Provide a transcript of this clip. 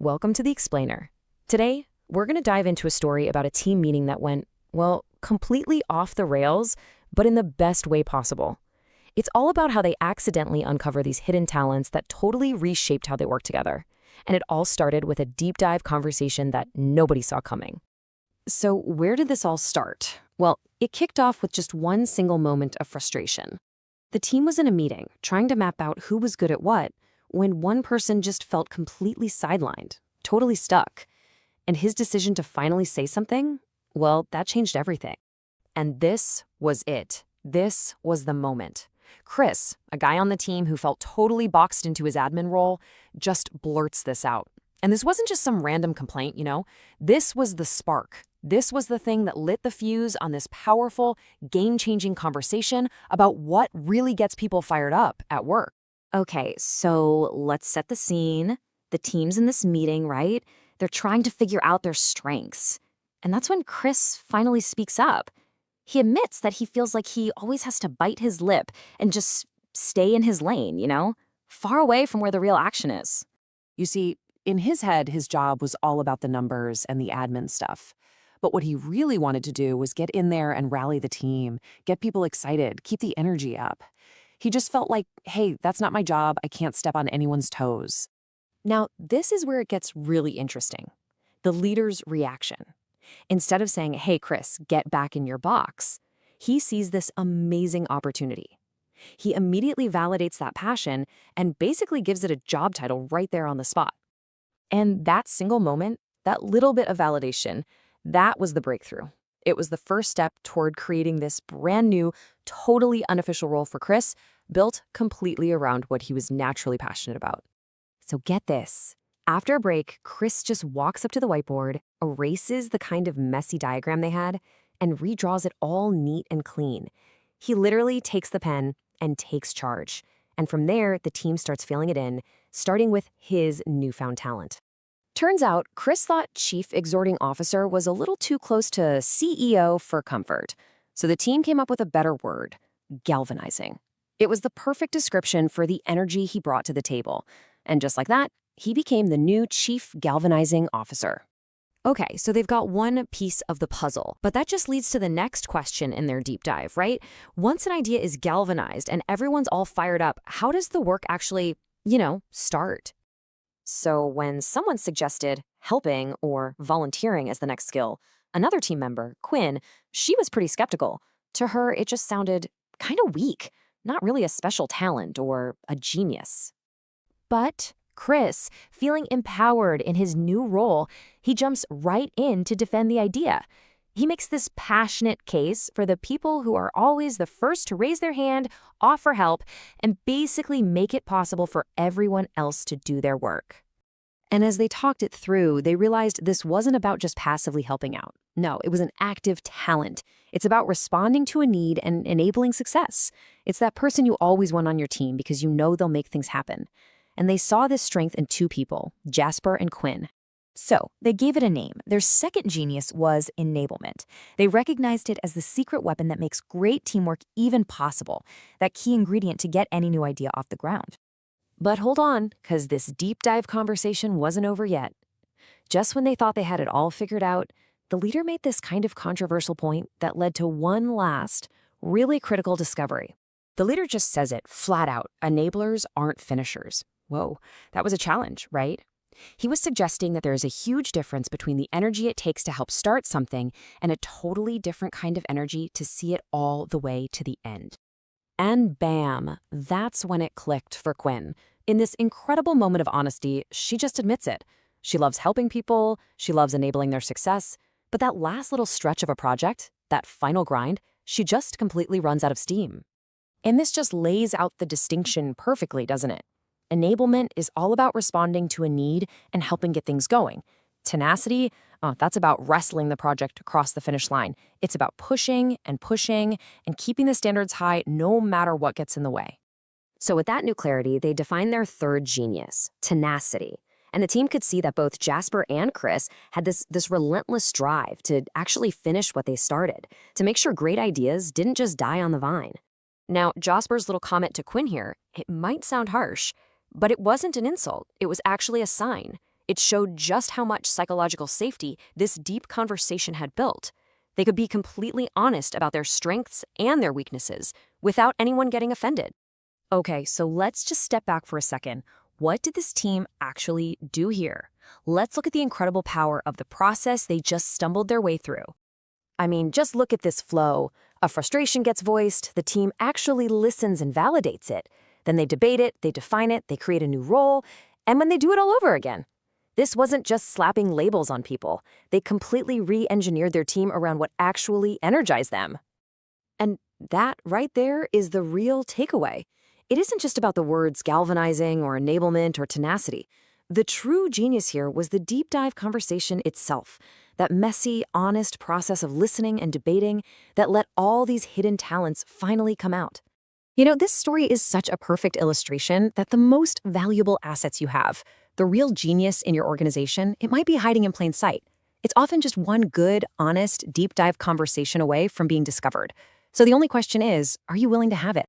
Welcome to The Explainer. Today, we're going to dive into a story about a team meeting that went, well, completely off the rails, but in the best way possible. It's all about how they accidentally uncover these hidden talents that totally reshaped how they work together. And it all started with a deep dive conversation that nobody saw coming. So where did this all start? Well, it kicked off with just one single moment of frustration. The team was in a meeting, trying to map out who was good at what, when one person just felt completely sidelined, totally stuck. And his decision to finally say something, well, that changed everything. And this was it. This was the moment. Chris, a guy on the team who felt totally boxed into his admin role, just blurts this out. And this wasn't just some random complaint, This was the spark. This was the thing that lit the fuse on this powerful, game-changing conversation about what really gets people fired up at work. Okay, so let's set the scene. The team's in this meeting, right? They're trying to figure out their strengths. And that's when Chris finally speaks up. He admits that he feels like he always has to bite his lip and just stay in his lane, far away from where the real action is. You see, in his head, his job was all about the numbers and the admin stuff. But what he really wanted to do was get in there and rally the team, get people excited, keep the energy up. He just felt like, hey, that's not my job. I can't step on anyone's toes. Now, this is where it gets really interesting. The leader's reaction. Instead of saying, hey, Chris, get back in your box, he sees this amazing opportunity. He immediately validates that passion and basically gives it a job title right there on the spot. And that single moment, that little bit of validation, that was the breakthrough. It was the first step toward creating this brand new, totally unofficial role for Chris, built completely around what he was naturally passionate about. So get this. After a break, Chris just walks up to the whiteboard, erases the kind of messy diagram they had, and redraws it all neat and clean. He literally takes the pen and takes charge. And from there, the team starts filling it in, starting with his newfound talent. Turns out, Chris thought Chief Exhorting Officer was a little too close to CEO for comfort. So the team came up with a better word, galvanizing. It was the perfect description for the energy he brought to the table. And just like that, he became the new Chief Galvanizing Officer. Okay, so they've got one piece of the puzzle, but that just leads to the next question in their deep dive, right? Once an idea is galvanized and everyone's all fired up, how does the work actually, start? So when someone suggested helping or volunteering as the next skill, another team member, Quinn, she was pretty skeptical. To her, it just sounded kind of weak, not really a special talent or a genius. But Chris, feeling empowered in his new role, he jumps right in to defend the idea. He makes this passionate case for the people who are always the first to raise their hand, offer help, and basically make it possible for everyone else to do their work. And as they talked it through, they realized this wasn't about just passively helping out. No, it was an active talent. It's about responding to a need and enabling success. It's that person you always want on your team because you know they'll make things happen. And they saw this strength in two people, Jasper and Quinn. So they gave it a name. Their second genius was enablement. They recognized it as the secret weapon that makes great teamwork even possible, that key ingredient to get any new idea off the ground. But hold on, because this deep dive conversation wasn't over yet. Just when they thought they had it all figured out, the leader made this kind of controversial point that led to one last, really critical discovery. The leader just says it flat out, enablers aren't finishers. Whoa, that was a challenge, right? He was suggesting that there is a huge difference between the energy it takes to help start something and a totally different kind of energy to see it all the way to the end. And bam, that's when it clicked for Quinn. In this incredible moment of honesty, she just admits it. She loves helping people, she loves enabling their success, but that last little stretch of a project, that final grind, she just completely runs out of steam. And this just lays out the distinction perfectly, doesn't it? Enablement is all about responding to a need and helping get things going. Tenacity, that's about wrestling the project across the finish line. It's about pushing and keeping the standards high no matter what gets in the way. So with that new clarity, they defined their third genius, tenacity. And the team could see that both Jasper and Chris had this relentless drive to actually finish what they started, to make sure great ideas didn't just die on the vine. Now, Jasper's little comment to Quinn here, it might sound harsh, but it wasn't an insult. It was actually a sign. It showed just how much psychological safety this deep conversation had built. They could be completely honest about their strengths and their weaknesses without anyone getting offended. Okay, so let's just step back for a second. What did this team actually do here? Let's look at the incredible power of the process they just stumbled their way through. I mean, just look at this flow. A frustration gets voiced, the team actually listens and validates it. Then they debate it, they define it, they create a new role, and when they do it all over again. This wasn't just slapping labels on people. They completely re-engineered their team around what actually energized them. And that right there is the real takeaway. It isn't just about the words galvanizing or enablement or tenacity. The true genius here was the deep dive conversation itself, that messy, honest process of listening and debating that let all these hidden talents finally come out. You know, this story is such a perfect illustration that the most valuable assets you have, the real genius in your organization, it might be hiding in plain sight. It's often just one good, honest, deep dive conversation away from being discovered. So the only question is, are you willing to have it?